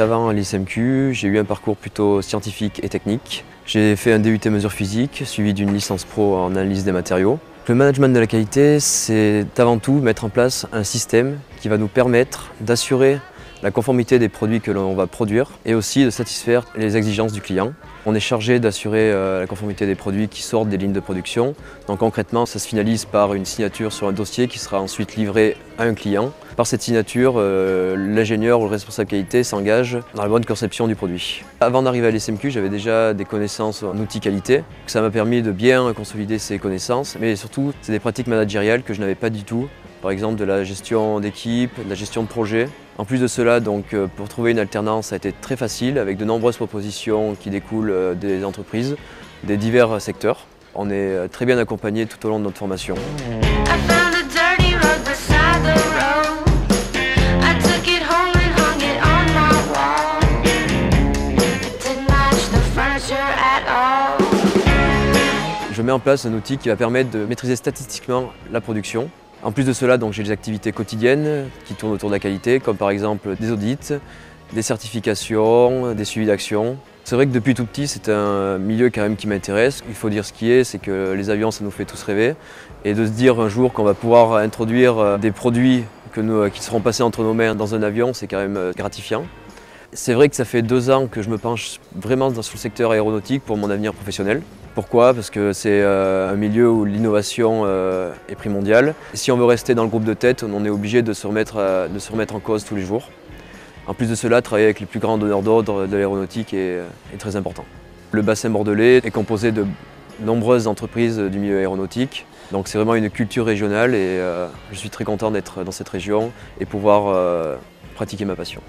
Avant à l'ICMQ, j'ai eu un parcours plutôt scientifique et technique. J'ai fait un DUT mesures physiques, suivi d'une licence pro en analyse des matériaux. Le management de la qualité, c'est avant tout mettre en place un système qui va nous permettre d'assurer la conformité des produits que l'on va produire et aussi de satisfaire les exigences du client. On est chargé d'assurer la conformité des produits qui sortent des lignes de production. Donc concrètement, ça se finalise par une signature sur un dossier qui sera ensuite livré à un client. Par cette signature, l'ingénieur ou le responsable qualité s'engage dans la bonne conception du produit. Avant d'arriver à l'ICMQ, j'avais déjà des connaissances en outils qualité. Ça m'a permis de bien consolider ces connaissances, mais surtout, c'est des pratiques managériales que je n'avais pas du tout. Par exemple, de la gestion d'équipe, de la gestion de projet. En plus de cela, donc, pour trouver une alternance, ça a été très facile avec de nombreuses propositions qui découlent des entreprises, des divers secteurs. On est très bien accompagné tout au long de notre formation. Je mets en place un outil qui va permettre de maîtriser statistiquement la production. En plus de cela, j'ai des activités quotidiennes qui tournent autour de la qualité, comme par exemple des audits, des certifications, des suivis d'action. C'est vrai que depuis tout petit, c'est un milieu quand même qui m'intéresse. Il faut dire ce qui est, c'est que les avions, ça nous fait tous rêver. Et de se dire un jour qu'on va pouvoir introduire des produits qui seront passés entre nos mains dans un avion, c'est quand même gratifiant. C'est vrai que ça fait 2 ans que je me penche vraiment sur le secteur aéronautique pour mon avenir professionnel. Pourquoi? Parce que c'est un milieu où l'innovation est primordiale. Si on veut rester dans le groupe de tête, on est obligé de se remettre en cause tous les jours. En plus de cela, travailler avec les plus grands donneurs d'ordre de l'aéronautique est très important. Le bassin bordelais est composé de nombreuses entreprises du milieu aéronautique. Donc c'est vraiment une culture régionale et je suis très content d'être dans cette région et pouvoir pratiquer ma passion.